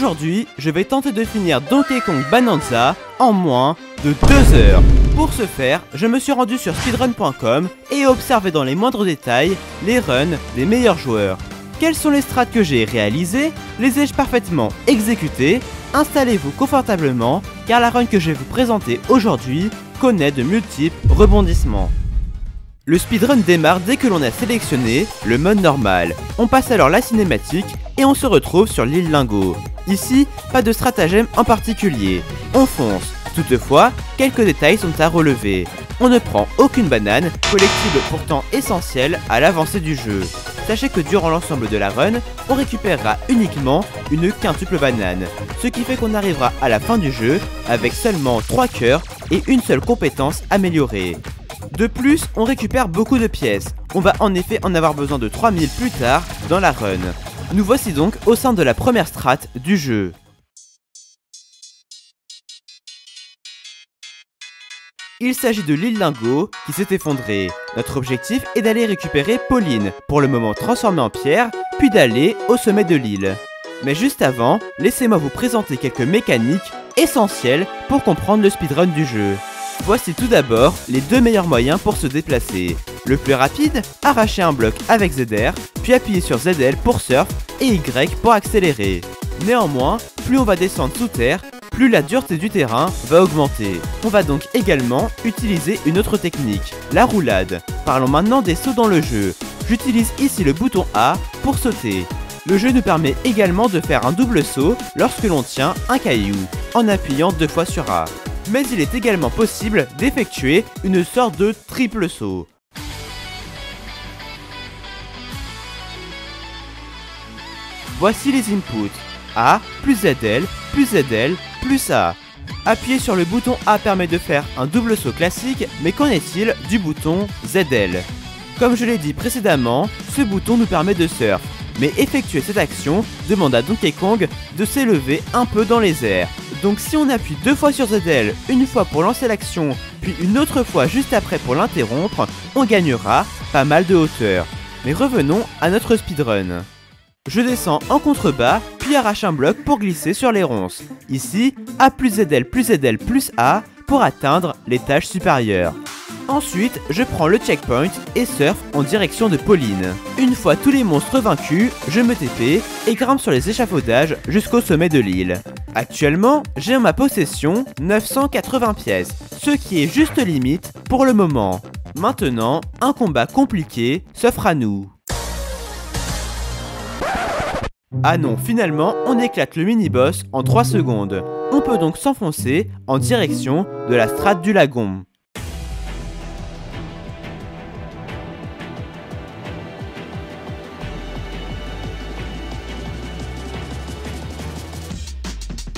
Aujourd'hui, je vais tenter de finir Donkey Kong Bonanza en moins de 2 heures. Pour ce faire, je me suis rendu sur speedrun.com et ai observé dans les moindres détails les runs des meilleurs joueurs. Quelles sont les strats que j'ai réalisées? Les ai-je parfaitement exécutées? Installez-vous confortablement car la run que je vais vous présenter aujourd'hui connaît de multiples rebondissements. Le speedrun démarre dès que l'on a sélectionné le mode normal. On passe alors la cinématique et on se retrouve sur l'île Lingo. Ici, pas de stratagème en particulier. On fonce. Toutefois, quelques détails sont à relever. On ne prend aucune banane, collectible pourtant essentielle à l'avancée du jeu. Sachez que durant l'ensemble de la run, on récupérera uniquement une quintuple banane, ce qui fait qu'on arrivera à la fin du jeu avec seulement 3 cœurs et une seule compétence améliorée. De plus, on récupère beaucoup de pièces. On va en effet en avoir besoin de 3000 plus tard dans la run. Nous voici donc au sein de la première strate du jeu. Il s'agit de l'île Lingo qui s'est effondrée. Notre objectif est d'aller récupérer Pauline, pour le moment transformée en pierre, puis d'aller au sommet de l'île. Mais juste avant, laissez-moi vous présenter quelques mécaniques essentielles pour comprendre le speedrun du jeu. Voici tout d'abord les deux meilleurs moyens pour se déplacer. Le plus rapide, arracher un bloc avec ZR, puis appuyer sur ZL pour surf et Y pour accélérer. Néanmoins, plus on va descendre sous terre, plus la dureté du terrain va augmenter. On va donc également utiliser une autre technique, la roulade. Parlons maintenant des sauts dans le jeu. J'utilise ici le bouton A pour sauter. Le jeu nous permet également de faire un double saut lorsque l'on tient un caillou, en appuyant 2 fois sur A. Mais il est également possible d'effectuer une sorte de triple saut. Voici les inputs. A plus ZL plus ZL plus A. Appuyer sur le bouton A permet de faire un double saut classique, mais qu'en est-il du bouton ZL? Comme je l'ai dit précédemment, ce bouton nous permet de surf, mais effectuer cette action demande à Donkey Kong de s'élever un peu dans les airs. Donc si on appuie 2 fois sur ZL, une fois pour lancer l'action, puis une autre fois juste après pour l'interrompre, on gagnera pas mal de hauteur. Mais revenons à notre speedrun. Je descends en contrebas, puis arrache un bloc pour glisser sur les ronces. Ici, A plus ZL plus ZL plus A pour atteindre l'étage supérieur. Ensuite, je prends le checkpoint et surf en direction de Pauline. Une fois tous les monstres vaincus, je me TP et grimpe sur les échafaudages jusqu'au sommet de l'île. Actuellement, j'ai en ma possession 980 pièces, ce qui est juste limite pour le moment. Maintenant, un combat compliqué s'offre à nous. Ah non, finalement, on éclate le mini-boss en 3 secondes. On peut donc s'enfoncer en direction de la strate du lagon.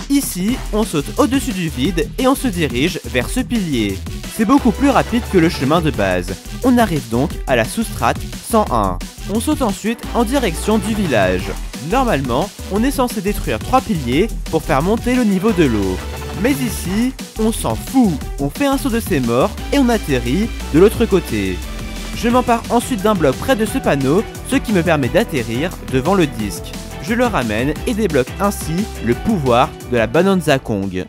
Ici, on saute au-dessus du vide et on se dirige vers ce pilier. C'est beaucoup plus rapide que le chemin de base. On arrive donc à la sous-strate 101. On saute ensuite en direction du village. Normalement, on est censé détruire 3 piliers pour faire monter le niveau de l'eau. Mais ici, on s'en fout. On fait un saut de ses morts et on atterrit de l'autre côté. Je m'empare ensuite d'un bloc près de ce panneau, ce qui me permet d'atterrir devant le disque. Je le ramène et débloque ainsi le pouvoir de la Bonanza Kong.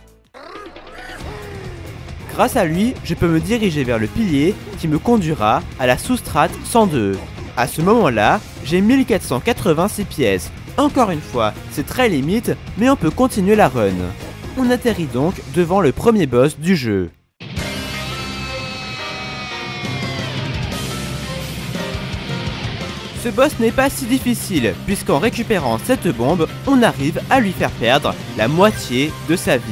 Grâce à lui, je peux me diriger vers le pilier qui me conduira à la sous-strate 102. À ce moment-là, j'ai 1486 pièces. Encore une fois, c'est très limite, mais on peut continuer la run. On atterrit donc devant le premier boss du jeu. Ce boss n'est pas si difficile, puisqu'en récupérant cette bombe, on arrive à lui faire perdre la moitié de sa vie.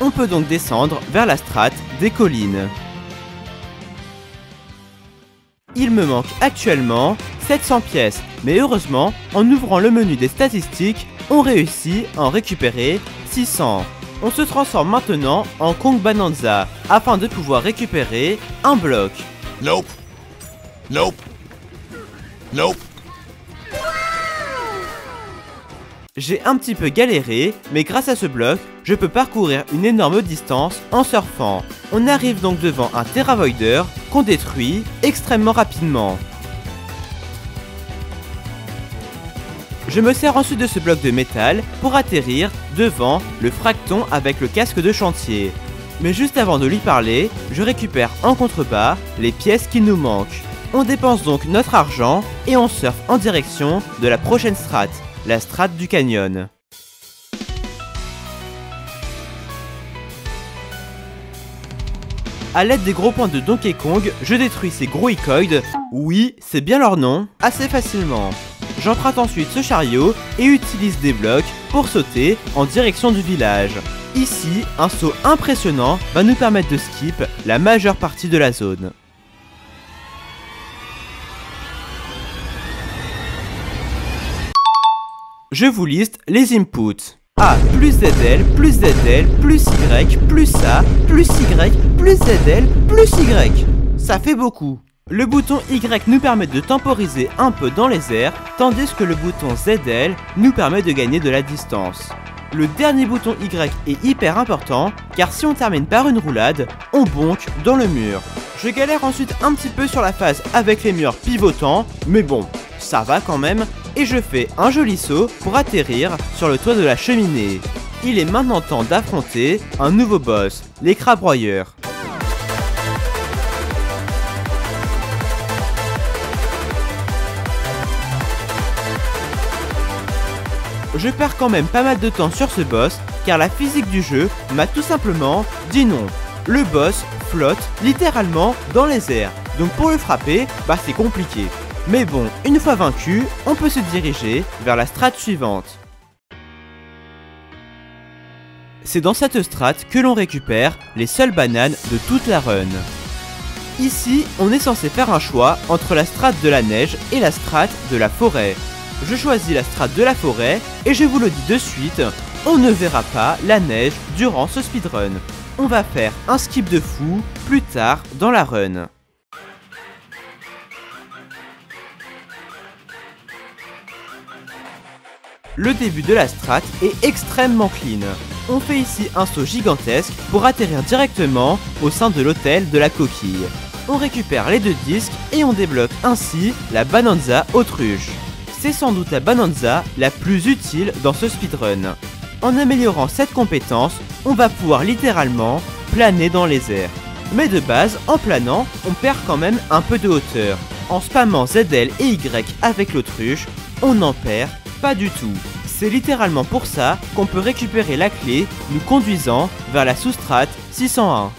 On peut donc descendre vers la strate des collines. Il me manque actuellement 700 pièces, mais heureusement, en ouvrant le menu des statistiques, on réussit à en récupérer 600. On se transforme maintenant en Kong Bonanza, afin de pouvoir récupérer un bloc. Nope. Nope. Nope. J'ai un petit peu galéré, mais grâce à ce bloc, je peux parcourir une énorme distance en surfant. On arrive donc devant un Terra Voider qu'on détruit extrêmement rapidement. Je me sers ensuite de ce bloc de métal pour atterrir devant le Fracton avec le casque de chantier. Mais juste avant de lui parler, je récupère en contrebas les pièces qui nous manquent. On dépense donc notre argent et on surfe en direction de la prochaine strate, la strate du canyon. A l'aide des gros points de Donkey Kong, je détruis ces gros icoïdes, oui, c'est bien leur nom, assez facilement. J'emprunte ensuite ce chariot et utilise des blocs pour sauter en direction du village. Ici, un saut impressionnant va nous permettre de skip la majeure partie de la zone. Je vous liste les inputs. A plus ZL, plus ZL, plus Y, plus A, plus Y, plus ZL, plus Y. Ça fait beaucoup. Le bouton Y nous permet de temporiser un peu dans les airs, tandis que le bouton ZL nous permet de gagner de la distance. Le dernier bouton Y est hyper important, car si on termine par une roulade, on bonque dans le mur. Je galère ensuite un petit peu sur la phase avec les murs pivotants, mais bon, ça va quand même, et je fais un joli saut pour atterrir sur le toit de la cheminée. Il est maintenant temps d'affronter un nouveau boss, les crabes-broyeurs. Je perds quand même pas mal de temps sur ce boss, car la physique du jeu m'a tout simplement dit non. Le boss flotte littéralement dans les airs, donc pour le frapper, bah c'est compliqué. Mais bon, une fois vaincu, on peut se diriger vers la strate suivante. C'est dans cette strate que l'on récupère les seules bananes de toute la run. Ici, on est censé faire un choix entre la strate de la neige et la strate de la forêt. Je choisis la strate de la forêt et je vous le dis de suite, on ne verra pas la neige durant ce speedrun. On va faire un skip de fou plus tard dans la run. Le début de la strate est extrêmement clean. On fait ici un saut gigantesque pour atterrir directement au sein de l'hôtel de la coquille. On récupère les deux disques et on débloque ainsi la Bonanza Autruche. C'est sans doute la Bonanza la plus utile dans ce speedrun. En améliorant cette compétence, on va pouvoir littéralement planer dans les airs. Mais de base, en planant, on perd quand même un peu de hauteur. En spammant ZL et Y avec l'autruche, on n'en perd pas du tout. C'est littéralement pour ça qu'on peut récupérer la clé nous conduisant vers la sous-strate 601.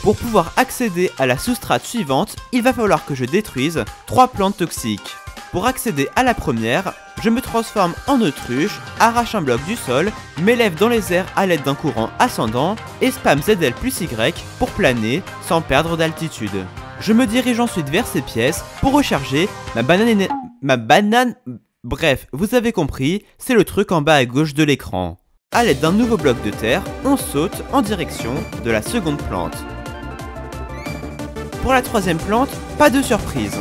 Pour pouvoir accéder à la sous-strate suivante, il va falloir que je détruise 3 plantes toxiques. Pour accéder à la première, je me transforme en autruche, arrache un bloc du sol, m'élève dans les airs à l'aide d'un courant ascendant et spam ZL plus Y pour planer sans perdre d'altitude. Je me dirige ensuite vers ces pièces pour recharger ma banane... Bref, vous avez compris, c'est le truc en bas à gauche de l'écran. A l'aide d'un nouveau bloc de terre, on saute en direction de la seconde plante. Pour la troisième plante, pas de surprise.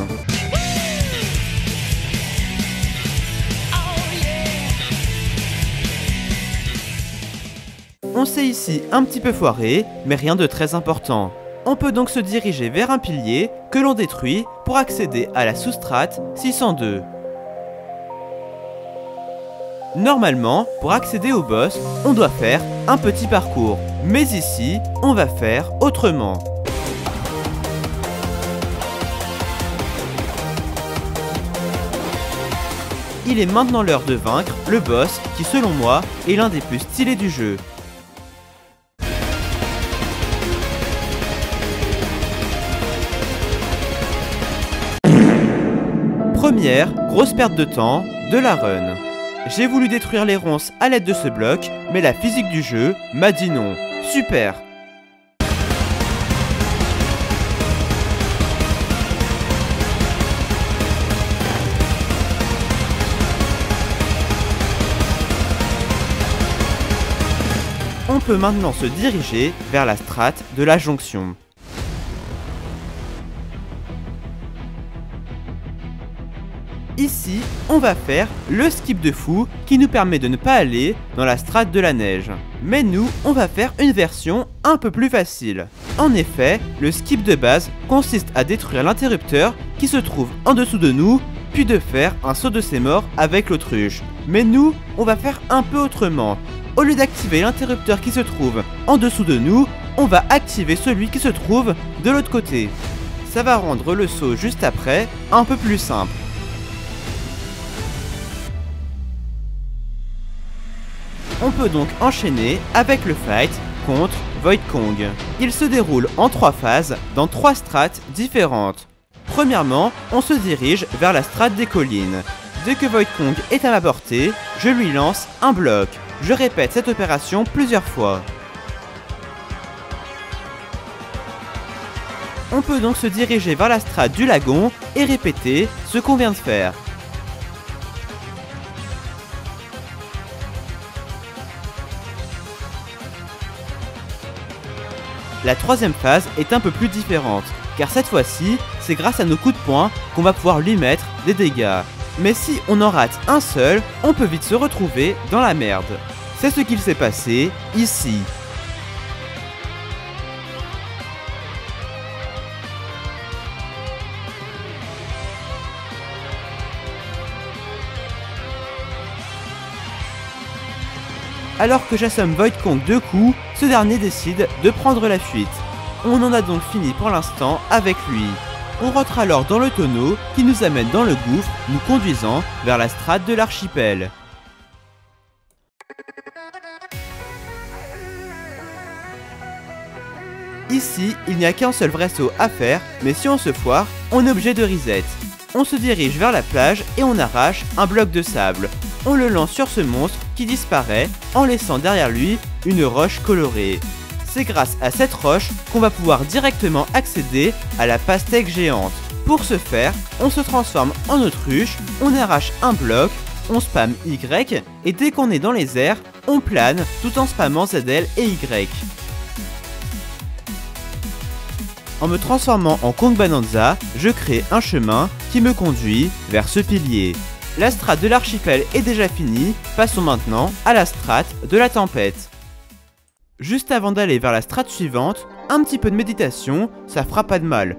On s'est ici un petit peu foiré, mais rien de très important. On peut donc se diriger vers un pilier que l'on détruit pour accéder à la sous-strate 602. Normalement, pour accéder au boss, on doit faire un petit parcours. Mais ici, on va faire autrement. Il est maintenant l'heure de vaincre le boss qui, selon moi, est l'un des plus stylés du jeu. Première grosse perte de temps de la run. J'ai voulu détruire les ronces à l'aide de ce bloc, mais la physique du jeu m'a dit non. Super! On peut maintenant se diriger vers la strate de la jonction. Ici, on va faire le skip de fou qui nous permet de ne pas aller dans la strate de la neige. Mais nous, on va faire une version un peu plus facile. En effet, le skip de base consiste à détruire l'interrupteur qui se trouve en dessous de nous, puis de faire un saut de ses morts avec l'autruche. Mais nous, on va faire un peu autrement. Au lieu d'activer l'interrupteur qui se trouve en dessous de nous, on va activer celui qui se trouve de l'autre côté. Ça va rendre le saut juste après un peu plus simple. On peut donc enchaîner avec le fight contre Void Kong. Il se déroule en 3 phases dans 3 strates différentes. Premièrement, on se dirige vers la strate des collines. Dès que Void Kong est à ma portée, je lui lance un bloc. Je répète cette opération plusieurs fois. On peut donc se diriger vers la strate du lagon et répéter ce qu'on vient de faire. La troisième phase est un peu plus différente, car cette fois-ci, c'est grâce à nos coups de poing qu'on va pouvoir lui mettre des dégâts. Mais si on en rate un seul, on peut vite se retrouver dans la merde. C'est ce qu'il s'est passé ici. Alors que j'assomme Void Kong 2 coups, ce dernier décide de prendre la fuite. On en a donc fini pour l'instant avec lui. On rentre alors dans le tonneau qui nous amène dans le gouffre, nous conduisant vers la strate de l'archipel. Ici, il n'y a qu'un seul vrai saut à faire, mais si on se foire, on est obligé de reset. On se dirige vers la plage et on arrache un bloc de sable. On le lance sur ce monstre qui disparaît en laissant derrière lui une roche colorée. C'est grâce à cette roche qu'on va pouvoir directement accéder à la pastèque géante. Pour ce faire, on se transforme en autruche, on arrache un bloc, on spamme Y et dès qu'on est dans les airs, on plane tout en spammant ZL et Y. En me transformant en Kong Bananza, je crée un chemin qui me conduit vers ce pilier. La strate de l'archipel est déjà finie, passons maintenant à la strate de la tempête. Juste avant d'aller vers la strate suivante, un petit peu de méditation, ça fera pas de mal.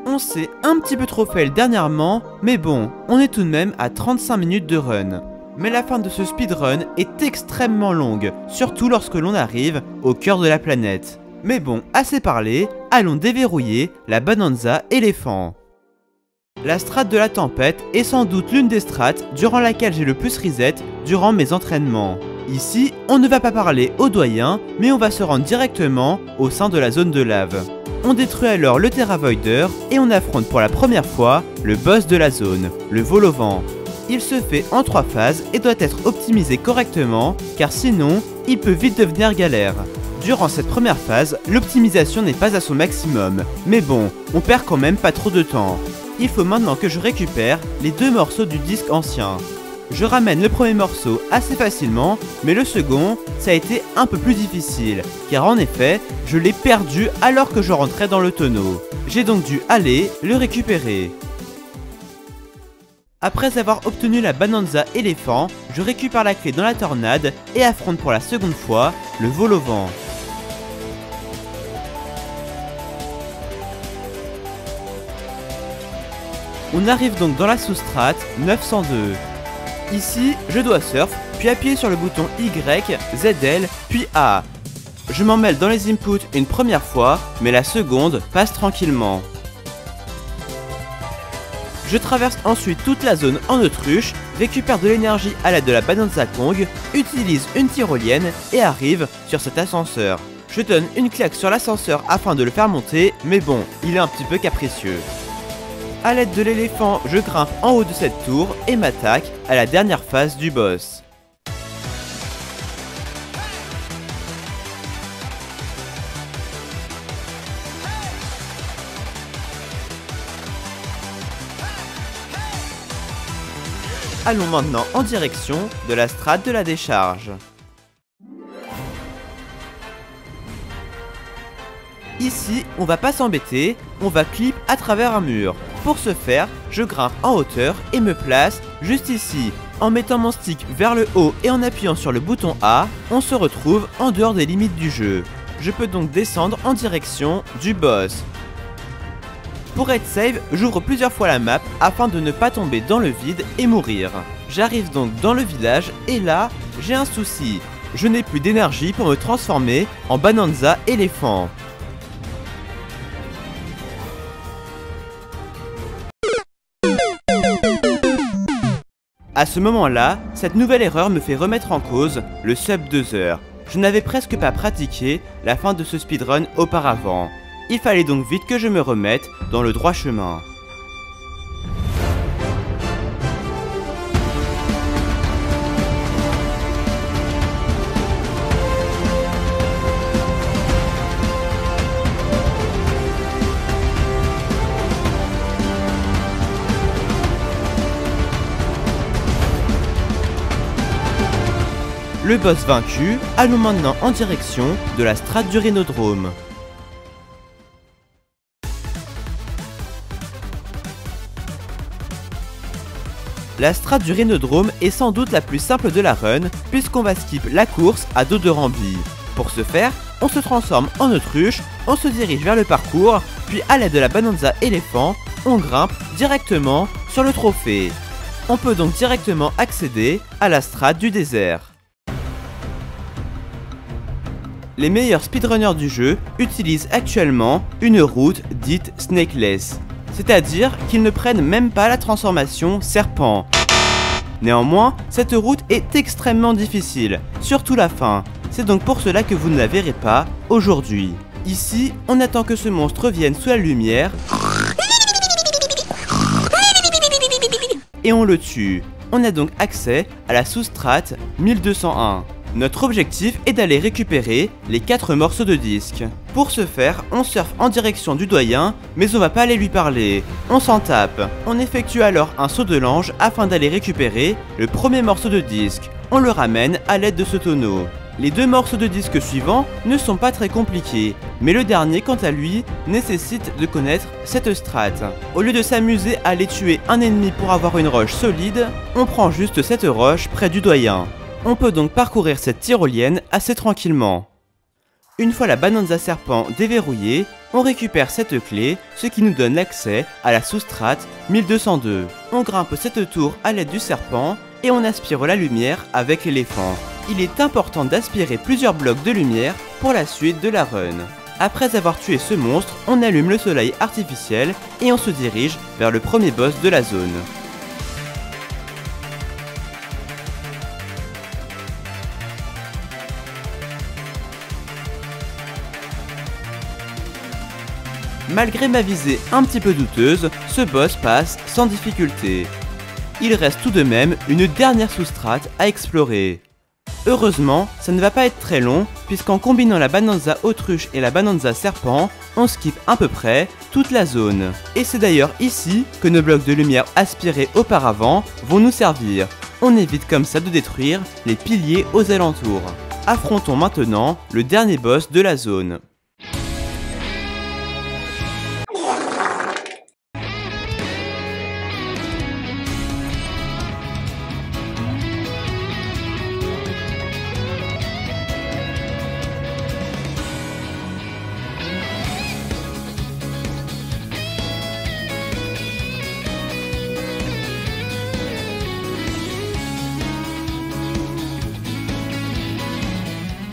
On s'est un petit peu trop fail dernièrement, mais bon, on est tout de même à 35 minutes de run. Mais la fin de ce speedrun est extrêmement longue, surtout lorsque l'on arrive au cœur de la planète. Mais bon, assez parlé, allons déverrouiller la Bananza éléphant. La strate de la tempête est sans doute l'une des strates durant laquelle j'ai le plus reset durant mes entraînements. Ici, on ne va pas parler aux doyens, mais on va se rendre directement au sein de la zone de lave. On détruit alors le Terra Voider et on affronte pour la première fois le boss de la zone, le vol au vent. Il se fait en 3 phases et doit être optimisé correctement, car sinon, il peut vite devenir galère. Durant cette première phase, l'optimisation n'est pas à son maximum, mais bon, on perd quand même pas trop de temps. Il faut maintenant que je récupère les 2 morceaux du disque ancien. Je ramène le premier morceau assez facilement, mais le second, ça a été un peu plus difficile, car en effet, je l'ai perdu alors que je rentrais dans le tonneau. J'ai donc dû aller le récupérer. Après avoir obtenu la Bananza éléphant, je récupère la clé dans la tornade et affronte pour la seconde fois le vol au vent. On arrive donc dans la sous-strate 902. Ici, je dois surf, puis appuyer sur le bouton Y, ZL, puis A. Je m'en mêle dans les inputs une première fois, mais la seconde passe tranquillement. Je traverse ensuite toute la zone en autruche, récupère de l'énergie à l'aide de la Bananza Kong, utilise une tyrolienne et arrive sur cet ascenseur. Je donne une claque sur l'ascenseur afin de le faire monter, mais bon, il est un petit peu capricieux. A l'aide de l'éléphant, je grimpe en haut de cette tour et m'attaque à la dernière phase du boss. Allons maintenant en direction de la strate de la décharge. Ici, on va pas s'embêter, on va clip à travers un mur. Pour ce faire, je grimpe en hauteur et me place juste ici. En mettant mon stick vers le haut et en appuyant sur le bouton A, on se retrouve en dehors des limites du jeu. Je peux donc descendre en direction du boss. Pour être safe, j'ouvre plusieurs fois la map afin de ne pas tomber dans le vide et mourir. J'arrive donc dans le village et là, j'ai un souci. Je n'ai plus d'énergie pour me transformer en Bananza éléphant. À ce moment-là, cette nouvelle erreur me fait remettre en cause le sub 2 heures. Je n'avais presque pas pratiqué la fin de ce speedrun auparavant. Il fallait donc vite que je me remette dans le droit chemin. Le boss vaincu, allons maintenant en direction de la strate du Rhinodrome. La strate du Rhinodrome est sans doute la plus simple de la run, puisqu'on va skip la course à dos de Rambi. Pour ce faire, on se transforme en autruche, on se dirige vers le parcours, puis à l'aide de la Bananza éléphant, on grimpe directement sur le trophée. On peut donc directement accéder à la strate du désert. Les meilleurs speedrunners du jeu utilisent actuellement une route dite snakeless, c'est-à-dire qu'ils ne prennent même pas la transformation serpent. Néanmoins, cette route est extrêmement difficile, surtout la fin, c'est donc pour cela que vous ne la verrez pas aujourd'hui. Ici, on attend que ce monstre vienne sous la lumière et on le tue. On a donc accès à la sous-strate 1201. Notre objectif est d'aller récupérer les 4 morceaux de disque. Pour ce faire, on surfe en direction du doyen, mais on va pas aller lui parler. On s'en tape. On effectue alors un saut de l'ange afin d'aller récupérer le premier morceau de disque. On le ramène à l'aide de ce tonneau. Les 2 morceaux de disque suivants ne sont pas très compliqués, mais le dernier quant à lui nécessite de connaître cette strate. Au lieu de s'amuser à aller tuer un ennemi pour avoir une roche solide, on prend juste cette roche près du doyen. On peut donc parcourir cette tyrolienne assez tranquillement. Une fois la Bananza serpent déverrouillée, on récupère cette clé, ce qui nous donne l'accès à la sous-strate 1202. On grimpe cette tour à l'aide du serpent et on aspire la lumière avec l'éléphant. Il est important d'aspirer plusieurs blocs de lumière pour la suite de la run. Après avoir tué ce monstre, on allume le soleil artificiel et on se dirige vers le premier boss de la zone. Malgré ma visée un petit peu douteuse, ce boss passe sans difficulté. Il reste tout de même une dernière sous-strate à explorer. Heureusement, ça ne va pas être très long, puisqu'en combinant la Bananza autruche et la Bananza serpent, on skip à peu près toute la zone. Et c'est d'ailleurs ici que nos blocs de lumière aspirés auparavant vont nous servir. On évite comme ça de détruire les piliers aux alentours. Affrontons maintenant le dernier boss de la zone.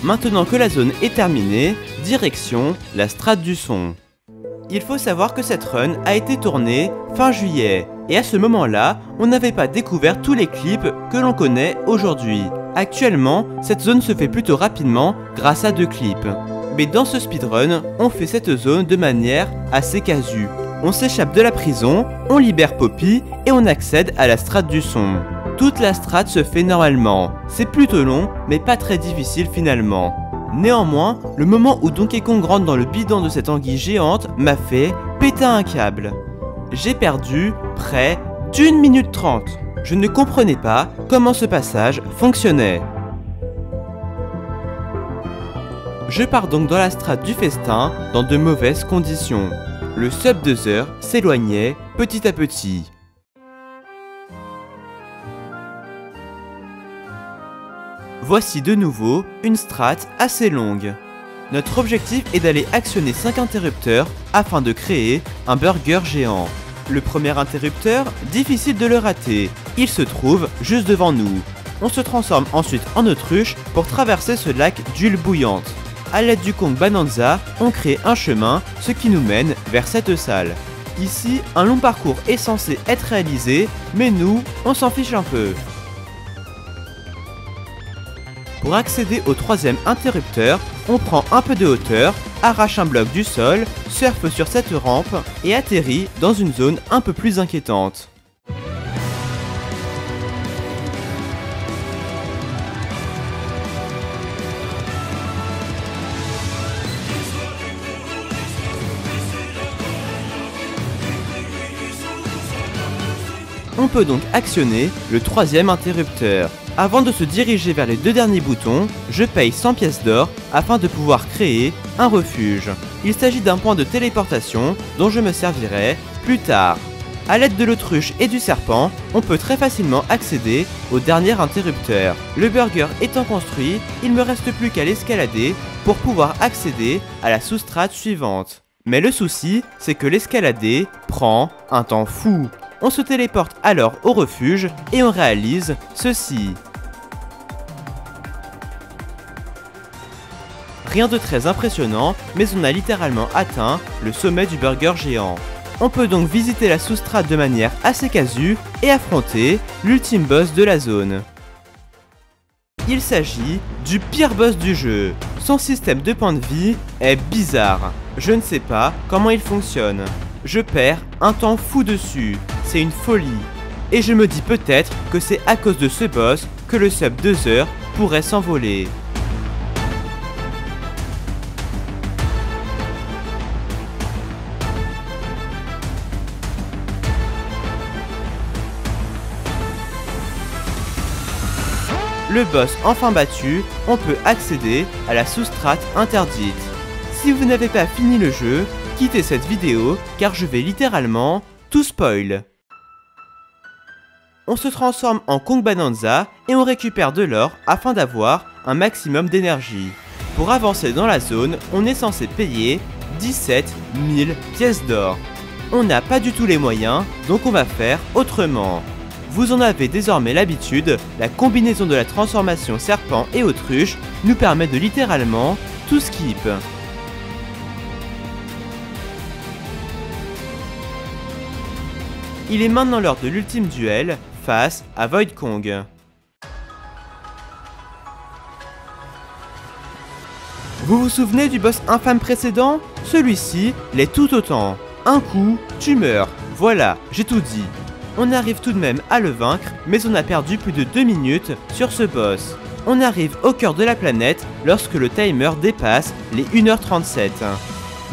Maintenant que la zone est terminée, direction la strate du son. Il faut savoir que cette run a été tournée fin juillet, et à ce moment-là, on n'avait pas découvert tous les clips que l'on connaît aujourd'hui. Actuellement, cette zone se fait plutôt rapidement grâce à 2 clips. Mais dans ce speedrun, on fait cette zone de manière assez casu. On s'échappe de la prison, on libère Poppy et on accède à la strate du son. Toute la strate se fait normalement, c'est plutôt long mais pas très difficile finalement. Néanmoins, le moment où Donkey Kong rentre dans le bidon de cette anguille géante m'a fait péter un câble. J'ai perdu près d'1 minute 30. Je ne comprenais pas comment ce passage fonctionnait. Je pars donc dans la strate du festin dans de mauvaises conditions. Le sub 2 heures s'éloignait petit à petit. Voici de nouveau une strat assez longue. Notre objectif est d'aller actionner 5 interrupteurs afin de créer un burger géant. Le premier interrupteur, difficile de le rater, il se trouve juste devant nous. On se transforme ensuite en autruche pour traverser ce lac d'huile bouillante. A l'aide du Kong Bonanza, on crée un chemin, ce qui nous mène vers cette salle. Ici, un long parcours est censé être réalisé, mais nous, on s'en fiche un peu. Pour accéder au troisième interrupteur, on prend un peu de hauteur, arrache un bloc du sol, surfe sur cette rampe et atterrit dans une zone un peu plus inquiétante. On peut donc actionner le troisième interrupteur. Avant de se diriger vers les 2 derniers boutons, je paye 100 pièces d'or afin de pouvoir créer un refuge. Il s'agit d'un point de téléportation dont je me servirai plus tard. A l'aide de l'autruche et du serpent, on peut très facilement accéder au dernier interrupteur. Le burger étant construit, il ne me reste plus qu'à l'escalader pour pouvoir accéder à la sous-strate suivante. Mais le souci, c'est que l'escalader prend un temps fou. On se téléporte alors au refuge et on réalise ceci. Rien de très impressionnant, mais on a littéralement atteint le sommet du burger géant. On peut donc visiter la sous-strate de manière assez casu et affronter l'ultime boss de la zone. Il s'agit du pire boss du jeu. Son système de points de vie est bizarre. Je ne sais pas comment il fonctionne. Je perds un temps fou dessus. C'est une folie. Et je me dis peut-être que c'est à cause de ce boss que le sub 2 heures pourrait s'envoler. Le boss enfin battu, on peut accéder à la sous-strate interdite. Si vous n'avez pas fini le jeu, quittez cette vidéo car je vais littéralement tout spoil. On se transforme en Kong Bonanza et on récupère de l'or afin d'avoir un maximum d'énergie. Pour avancer dans la zone, on est censé payer 17 000 pièces d'or. On n'a pas du tout les moyens, donc on va faire autrement. Vous en avez désormais l'habitude, la combinaison de la transformation serpent et autruche nous permet de littéralement tout skip. Il est maintenant l'heure de l'ultime duel face à Void Kong. Vous vous souvenez du boss infâme précédent? Celui-ci l'est tout autant. Un coup, tu meurs. Voilà, j'ai tout dit. On arrive tout de même à le vaincre, mais on a perdu plus de 2 minutes sur ce boss. On arrive au cœur de la planète lorsque le timer dépasse les 1h37.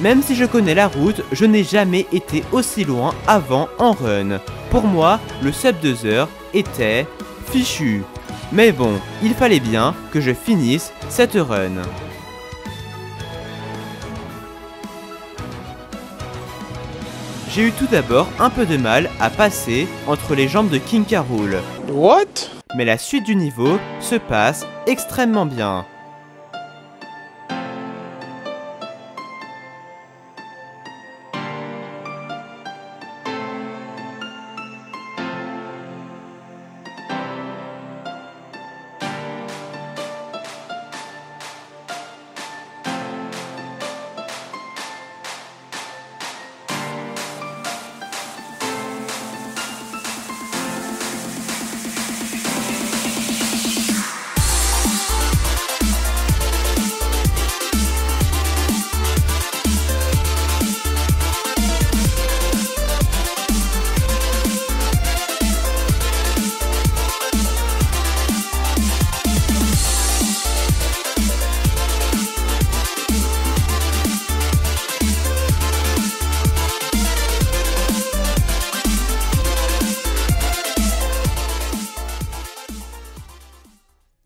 Même si je connais la route, je n'ai jamais été aussi loin avant en run. Pour moi, le sub 2 heures était fichu. Mais bon, il fallait bien que je finisse cette run. J'ai eu tout d'abord un peu de mal à passer entre les jambes de King K. Rool. What? Mais la suite du niveau se passe extrêmement bien.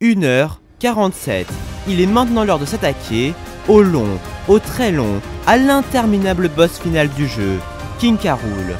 – 1h47. Il est maintenant l'heure de s'attaquer au long, au très long, à l'interminable boss final du jeu, King K. Rool.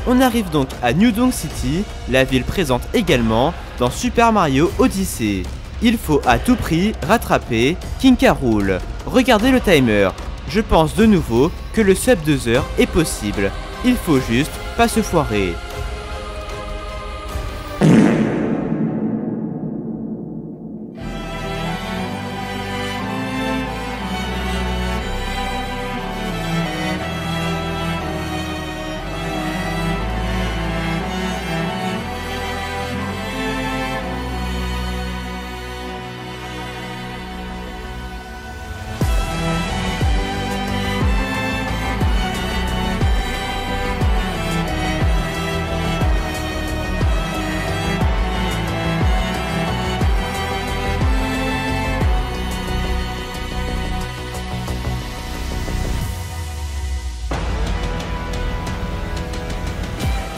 On arrive donc à New Donk City, la ville présente également dans Super Mario Odyssey. Il faut à tout prix rattraper King K. Rool. Regardez le timer. Je pense de nouveau que le sub 2 heures est possible. Il faut juste pas se foirer.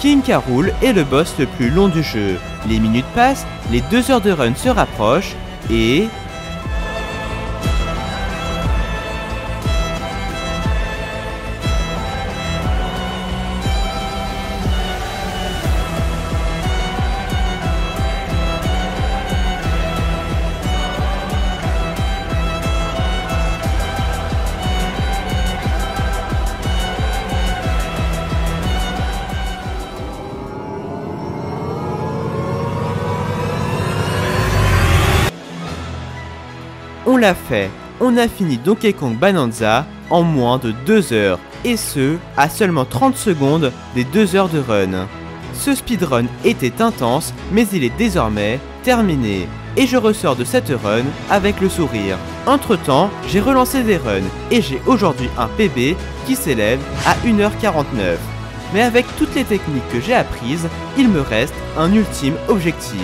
King K. Rool est le boss le plus long du jeu. Les minutes passent, les 2 heures de run se rapprochent et... On l'a fait, on a fini Donkey Kong Bonanza en moins de 2 heures, et ce, à seulement 30 secondes des 2 heures de run. Ce speedrun était intense, mais il est désormais terminé, et je ressors de cette run avec le sourire. Entre temps, j'ai relancé des runs, et j'ai aujourd'hui un PB qui s'élève à 1h49. Mais avec toutes les techniques que j'ai apprises, il me reste un ultime objectif.